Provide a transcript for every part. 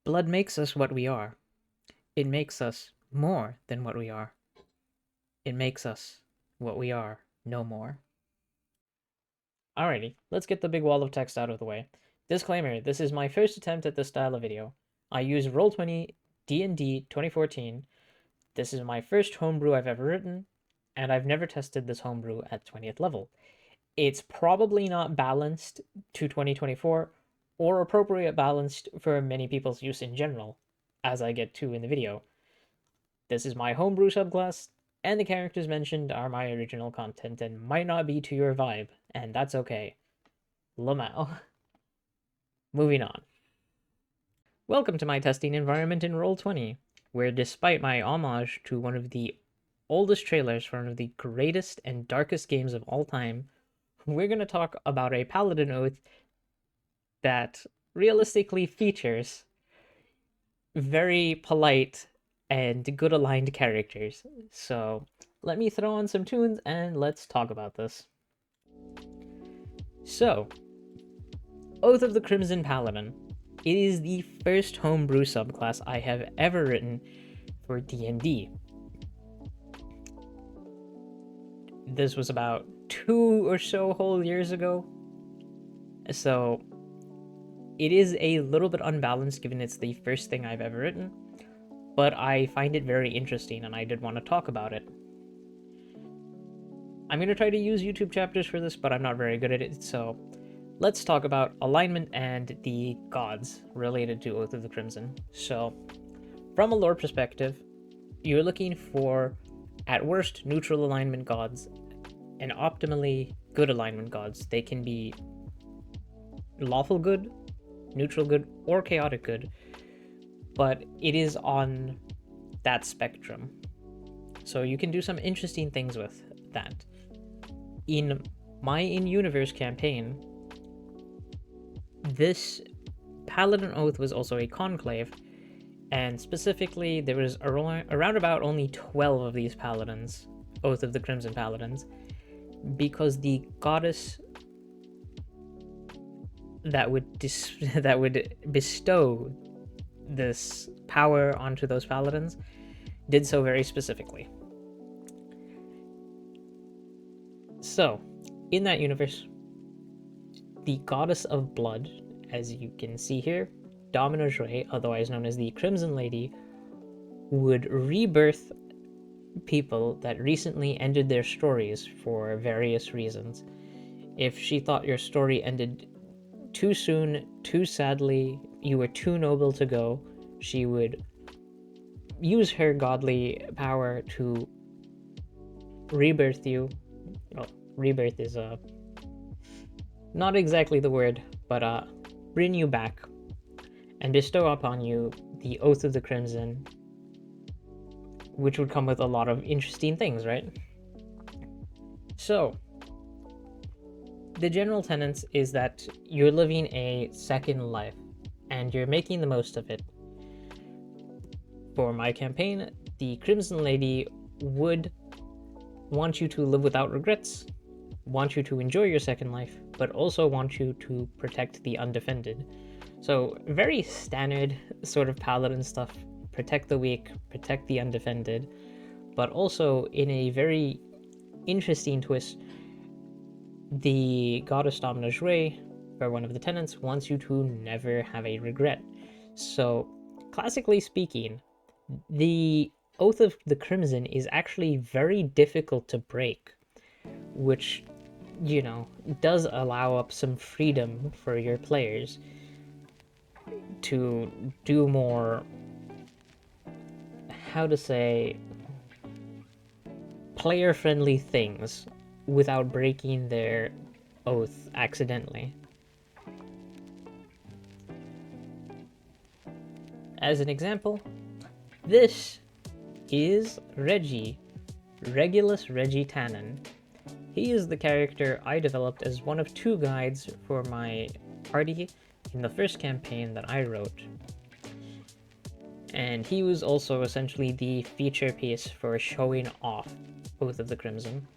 Blood makes us what we are. It makes us more than what we are. It makes us what we are no more. Alrighty, let's get the big wall of text out of the way. Disclaimer, this is my first attempt at this style of video. I use Roll20 DnD 2014. This is my first homebrew I've ever written, and I've never tested this homebrew at 20th level. It's probably not balanced to 2024 or appropriate balanced for many people's use in general, as I get to in the video. This is my homebrew subclass, and the characters mentioned are my original content and might not be to your vibe, and that's okay. Lamau. Moving on. Welcome to my testing environment in Roll20, where despite my homage to one of the oldest trailers for one of the greatest and darkest games of all time, we're going to talk about a paladin oath that realistically features very polite and good aligned characters. So let me throw on some tunes and let's talk about this. So, Oath of the Crimson Paladin. It is the first homebrew subclass I have ever written for D&D. This was about 2 or so whole years ago. So it is a little bit unbalanced given it's the first thing I've ever written, but I find it very interesting and I did want to talk about it. I'm going to try to use YouTube chapters for this, but I'm not very good at it, so let's talk about alignment and the gods related to Oath of the Crimson. So, from a lore perspective, you're looking for, at worst, neutral alignment gods and optimally good alignment gods. They can be lawful good, neutral good, or chaotic good, but it is on that spectrum. So you can do some interesting things with that. In my in-universe campaign, this Paladin Oath was also a conclave, and specifically there was around about only 12 of these paladins, Oath of the Crimson Paladins, because the goddess that would bestow this power onto those paladins did so very specifically. So, in that universe, the goddess of blood, as you can see here, Domina Joy, otherwise known as the Crimson Lady, would rebirth people that recently ended their stories for various reasons. If she thought your story ended too soon, too sadly, you were too noble to go, she would use her godly power to rebirth you. Well, rebirth is not exactly the word, but bring you back and bestow upon you the Oath of the Crimson, which would come with a lot of interesting things, right? So, the general tenets is that you're living a second life, and you're making the most of it. For my campaign, the Crimson Lady would want you to live without regrets, want you to enjoy your second life, but also want you to protect the undefended. So, very standard sort of paladin stuff. Protect the weak, protect the undefended, but also in a very interesting twist, the goddess Domina Joy, or one of the tenets, wants you to never have a regret. So, classically speaking, the Oath of the Crimson is actually very difficult to break, which, you know, does allow up some freedom for your players to do more, how to say, player-friendly things without breaking their oath accidentally. As an example, this is Reggie, Regulus Regitanen. He is the character I developed as one of 2 guides for my party in the first campaign that I wrote. And he was also essentially the feature piece for showing off Oath of the Crimson.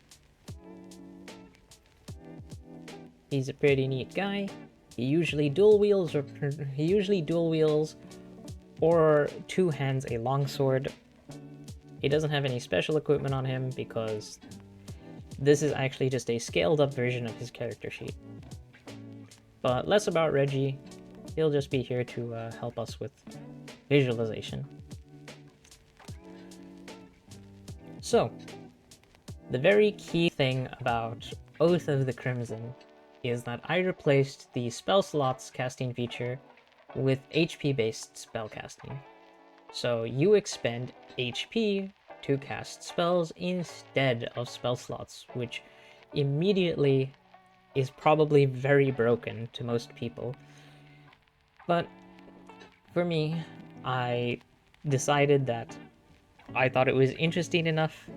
He's a pretty neat guy. He usually dual wields or 2 hands a longsword. He doesn't have any special equipment on him because this is actually just a scaled up version of his character sheet. But less about Reggie, he'll just be here to help us with visualization. So, the very key thing about Oath of the Crimson is that I replaced the spell slots casting feature with HP-based spell casting. So you expend HP to cast spells instead of spell slots, which immediately is probably very broken to most people. But for me, I decided that I thought it was interesting enough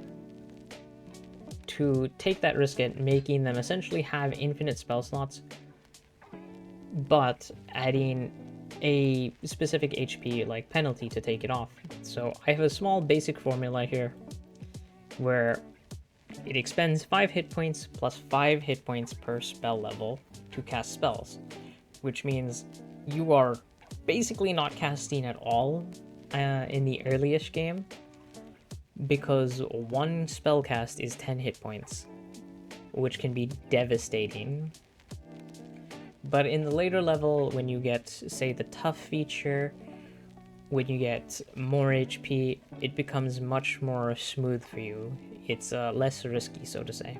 to take that risk at making them essentially have infinite spell slots, but adding a specific HP like penalty to take it off. So I have a small basic formula here where it expends 5 hit points plus 5 hit points per spell level to cast spells, which means you are basically not casting at all in the early-ish game, because one spell cast is 10 hit points, which can be devastating. But in the later level, when you get, say, the tough feature, when you get more HP, it becomes much more smooth for you. It's less risky, so to say.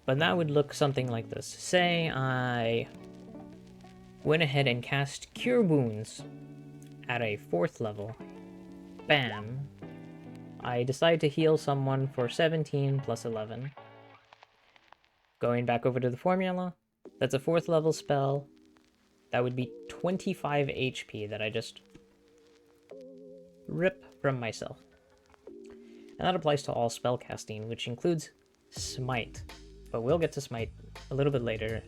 But that would look something like this. Say I went ahead and cast Cure Wounds at a 4th level. Bam. I decide to heal someone for 17 plus 11. Going back over to the formula, that's a 4th level spell. That would be 25 HP that I just rip from myself. And that applies to all spell casting, which includes Smite. But we'll get to Smite a little bit later.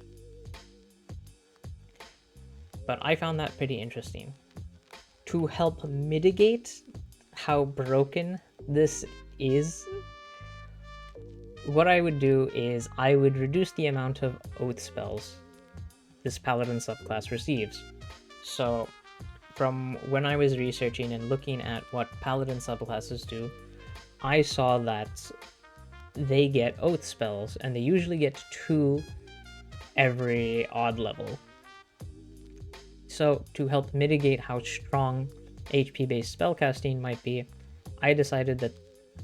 But I found that pretty interesting. To help mitigate how broken this is, what I would do is I would reduce the amount of oath spells this paladin subclass receives. So from when I was researching and looking at what paladin subclasses do, I saw that they get oath spells, and they usually get 2 every odd level. So to help mitigate how strong HP-based spellcasting might be, I decided that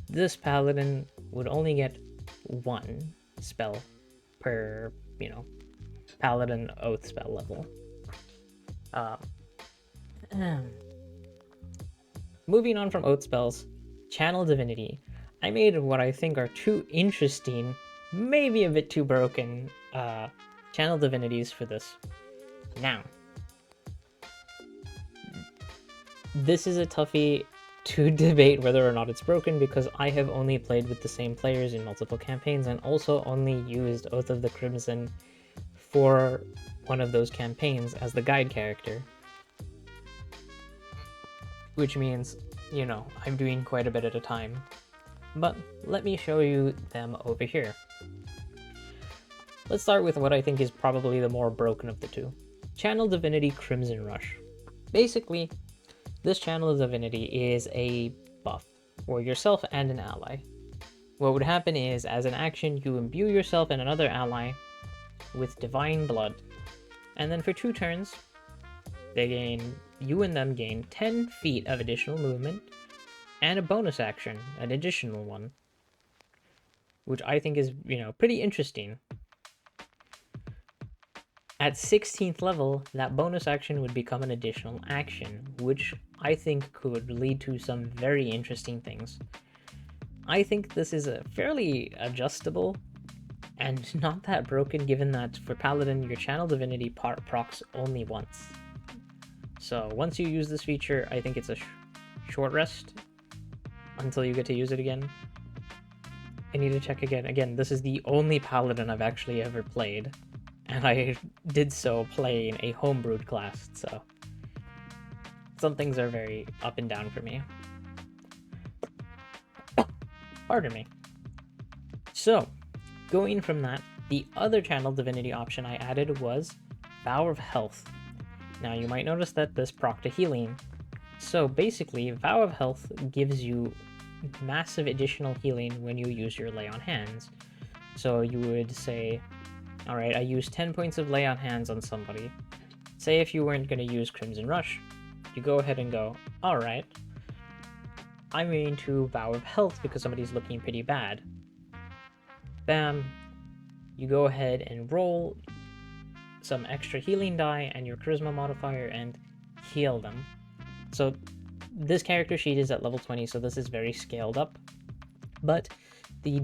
this paladin would only get 1 spell per, paladin oath spell level. Moving on from oath spells, Channel Divinity. I made what I think are 2 interesting, maybe a bit too broken, Channel Divinities for this. Now, this is a toughie to debate whether or not it's broken, because I have only played with the same players in multiple campaigns and also only used Oath of the Crimson for one of those campaigns as the guide character. Which means, I'm doing quite a bit at a time. But let me show you them over here. Let's start with what I think is probably the more broken of the 2. Channel Divinity Crimson Rush. Basically, this Channel Divinity is a buff for yourself and an ally. What would happen is, as an action, you imbue yourself and another ally with Divine Blood. And then for 2 turns, you and them gain 10 feet of additional movement, and a bonus action, an additional one. Which I think is, pretty interesting. At 16th level, that bonus action would become an additional action, which I think could lead to some very interesting things. I think this is a fairly adjustable and not that broken, given that for Paladin, your Channel Divinity procs only once. So once you use this feature, I think it's a short rest until you get to use it again. I need to check again. Again, this is the only Paladin I've actually ever played, and I did so playing a homebrewed class, so some things are very up and down for me. Pardon me. So, going from that, the other Channel Divinity option I added was Vow of Health. Now you might notice that this proc to healing. So basically, Vow of Health gives you massive additional healing when you use your Lay on Hands. So you would say, alright, I used 10 points of Lay on Hands on somebody. Say if you weren't going to use Crimson Rush, you go ahead and go, alright, I'm going to Vow of Health because somebody's looking pretty bad. Bam, you go ahead and roll some extra healing die and your Charisma modifier and heal them. So this character sheet is at level 20, so this is very scaled up. But the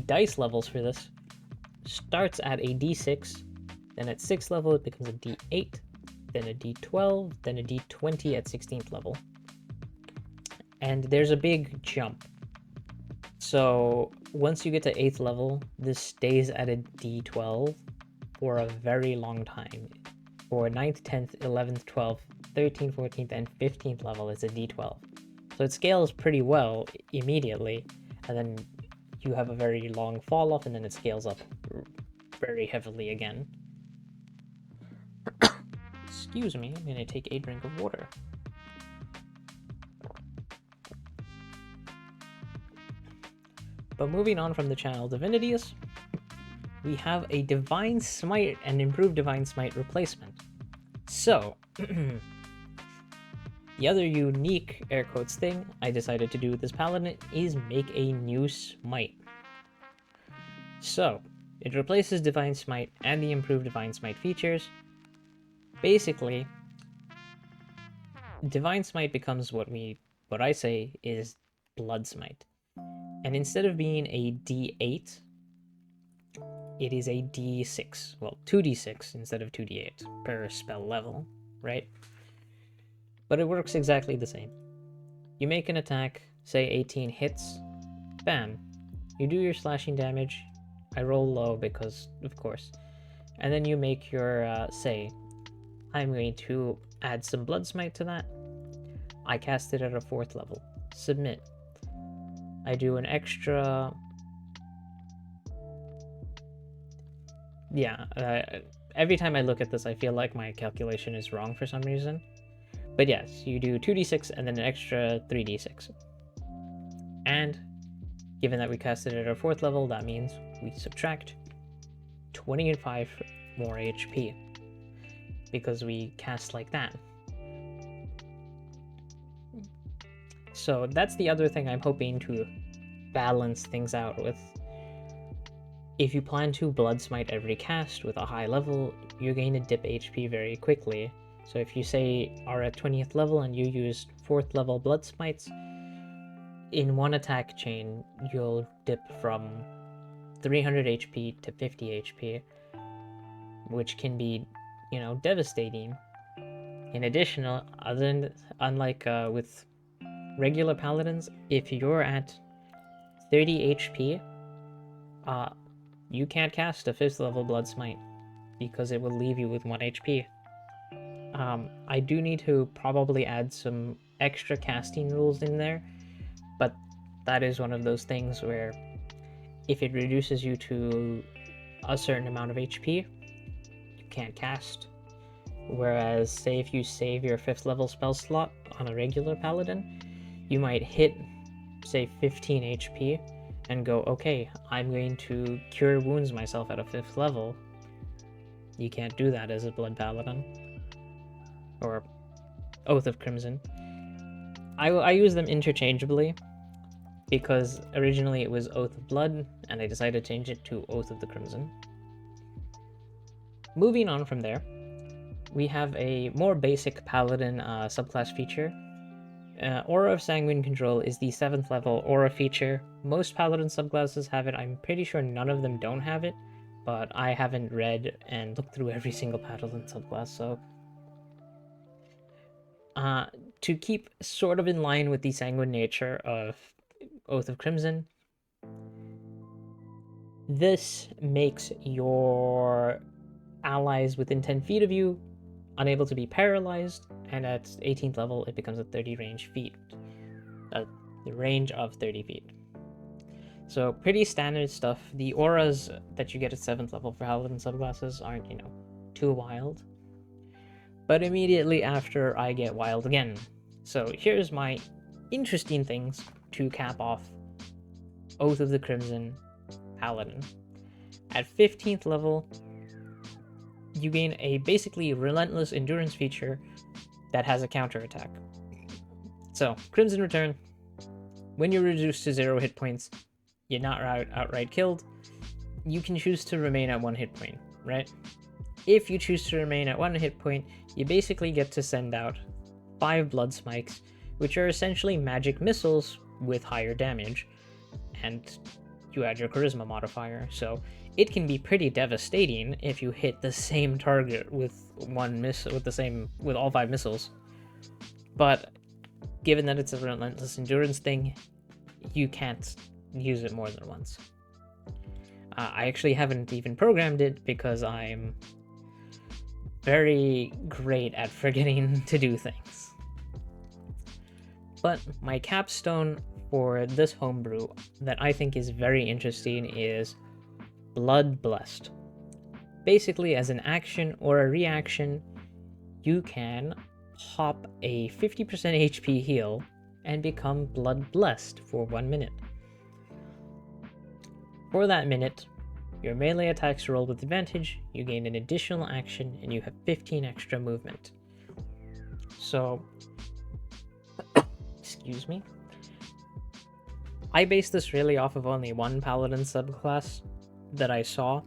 dice levels for this starts at a D6, then at 6th level it becomes a D8, then a D12, then a D20 at 16th level. And there's a big jump. So once you get to 8th level, this stays at a D12 for a very long time. For 9th, 10th, 11th, 12th, 13th, 14th, and 15th level, it's a D12. So it scales pretty well immediately, and then you have a very long fall off, and then it scales up very heavily again. Excuse me, I'm gonna take a drink of water. But moving on from the Channel Divinities, we have a Divine Smite and improved Divine Smite replacement. So, the other unique air quotes thing I decided to do with this paladin is make a new smite. So, it replaces Divine Smite and the improved Divine Smite features. Basically, Divine Smite becomes what I say is Blood Smite. And instead of being a D8, it is a D6. Well, 2D6 instead of 2D8 per spell level, right? But it works exactly the same. You make an attack, say 18 hits, bam, you do your slashing damage. I roll low because, of course. And then you make your, say, I'm going to add some Blood Smite to that. I cast it at a 4th level. Submit. I do an extra... Yeah, every time I look at this, I feel like my calculation is wrong for some reason. But yes, you do 2d6 and then an extra 3d6. And given that we cast it at our 4th level, that means we subtract 25 more HP. Because we cast like that. So that's the other thing I'm hoping to balance things out with. If you plan to Blood Smite every cast with a high level, you're going to dip HP very quickly. So if you say are at 20th level and you use 4th level Blood Smites, in one attack chain, you'll dip from 300 HP to 50 HP, which can be, you know, devastating. In addition, unlike with regular paladins, if you're at 30 HP, you can't cast a 5th level Blood Smite because it will leave you with 1 HP. I do need to probably add some extra casting rules in there, but that is one of those things where if it reduces you to a certain amount of HP, you can't cast. Whereas, say if you save your 5th level spell slot on a regular paladin, you might hit, say, 15 HP and go, okay, I'm going to cure wounds myself at a 5th level. You can't do that as a Blood Paladin. Or Oath of Crimson. I use them interchangeably because originally it was Oath of Blood and I decided to change it to Oath of the Crimson. Moving on from there, we have a more basic Paladin subclass feature. Aura of Sanguine Control is the 7th level aura feature. Most Paladin subclasses have it. I'm pretty sure none of them don't have it, but I haven't read and looked through every single Paladin subclass, so... to keep sort of in line with the sanguine nature of Oath of Crimson, this makes your allies within 10 feet of you unable to be paralyzed, and at 18th level it becomes a 30 range feet. The range of 30 feet. So pretty standard stuff. The auras that you get at 7th level for Paladin subclasses aren't, you know, too wild. But immediately after, I get wild again. So here's my interesting things to cap off Oath of the Crimson Paladin. At 15th level, you gain a basically relentless endurance feature that has a counterattack. So, Crimson Return, when you're reduced to 0 hit points, you're not outright killed, you can choose to remain at 1 hit point, right? If you choose to remain at 1 hit point, you basically get to send out 5 Blood Smikes, which are essentially magic missiles with higher damage, and you add your Charisma modifier, so it can be pretty devastating if you hit the same target with with all 5 missiles. But given that it's a relentless endurance thing, you can't use it more than once. I actually haven't even programmed it because I'm very great at forgetting to do things. But my capstone for this homebrew that I think is very interesting is Blood Blessed. Basically, as an action or a reaction, you can pop a 50% HP heal and become Blood Blessed for 1 minute. For that minute, your melee attacks roll with advantage, you gain an additional action, and you have 15 extra movement. So, excuse me. I based this really off of only one paladin subclass that I saw,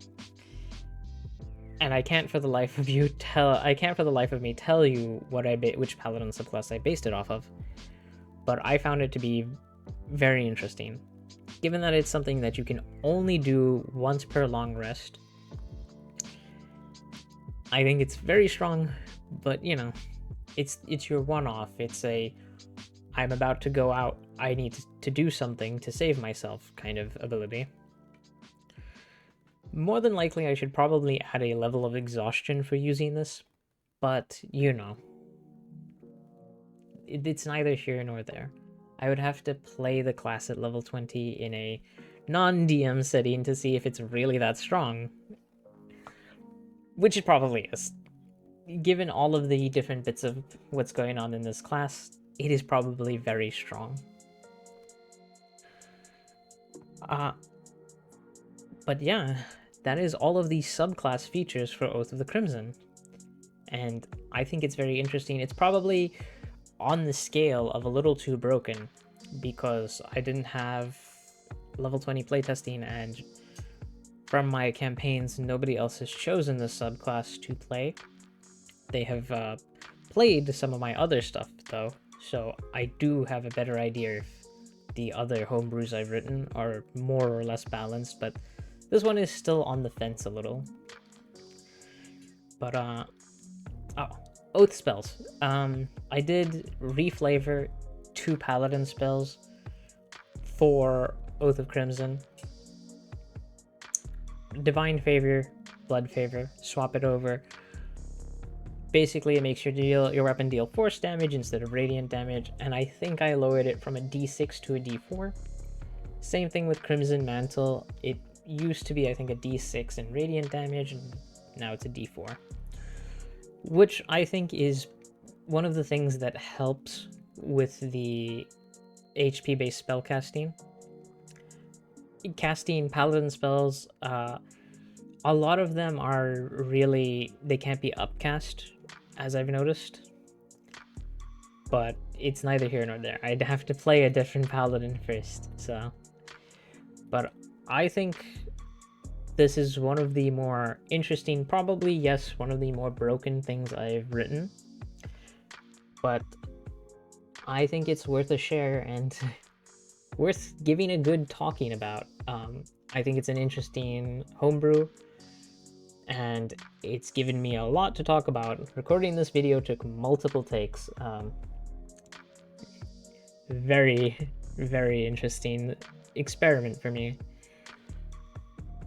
and I can't for the life of me tell you which paladin subclass I based it off of. But I found it to be very interesting, given that it's something that you can only do once per long rest. I think it's very strong, but you know, it's your one-off. It's a I'm about to go out, I need to do something to save myself kind of ability. More than likely, I should probably add a level of exhaustion for using this, but you know, it's neither here nor there. I would have to play the class at level 20 in a non-DM setting to see if it's really that strong. Which it probably is. Given all of the different bits of what's going on in this class, it is probably very strong. But yeah, that is all of the subclass features for Oath of the Crimson. And I think it's very interesting. It's probably on the scale of a little too broken, because I didn't have level 20 playtesting, and from my campaigns, nobody else has chosen this subclass to play. They have played some of my other stuff, though, so I do have a better idea if the other homebrews I've written are more or less balanced, but this one is still on the fence a little. But, Oath spells. I did reflavor 2 paladin spells for Oath of Crimson. Divine Favor, Blood Favor, swap it over. Basically, it makes your weapon deal force damage instead of radiant damage, and I think I lowered it from a D6 to a D4. Same thing with Crimson Mantle. It used to be, I think, a D6 in radiant damage, and now it's a D4. Which I think is one of the things that helps with the HP-based spell casting. Casting paladin spells, a lot of them are really, they can't be upcast, as I've noticed. But it's neither here nor there. I'd have to play a different paladin first, so. But I think this is one of the more interesting, probably, yes, one of the more broken things I've written. But I think it's worth a share and worth giving a good talking about. I think it's an interesting homebrew, and it's given me a lot to talk about. Recording this video took multiple takes. Very, very interesting experiment for me.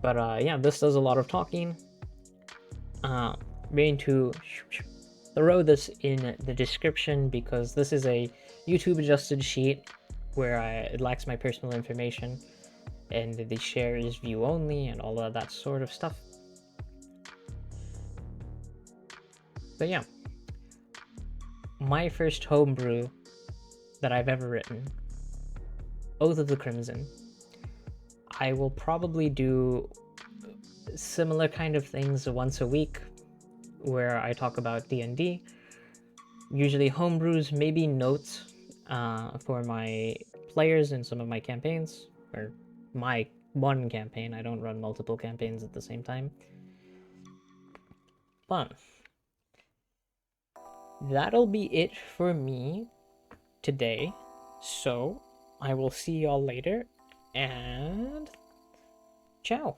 But yeah, this does a lot of talking. I'm going to throw this in the description because this is a YouTube adjusted sheet where it lacks my personal information, and the share is view only and all of that sort of stuff. But yeah, my first homebrew that I've ever written, Oath of the Crimson. I will probably do similar kind of things once a week where I talk about D&D. Usually homebrews, maybe notes for my players in some of my campaigns, or my one campaign. I don't run multiple campaigns at the same time. But that'll be it for me today. So I will see y'all later, and ciao.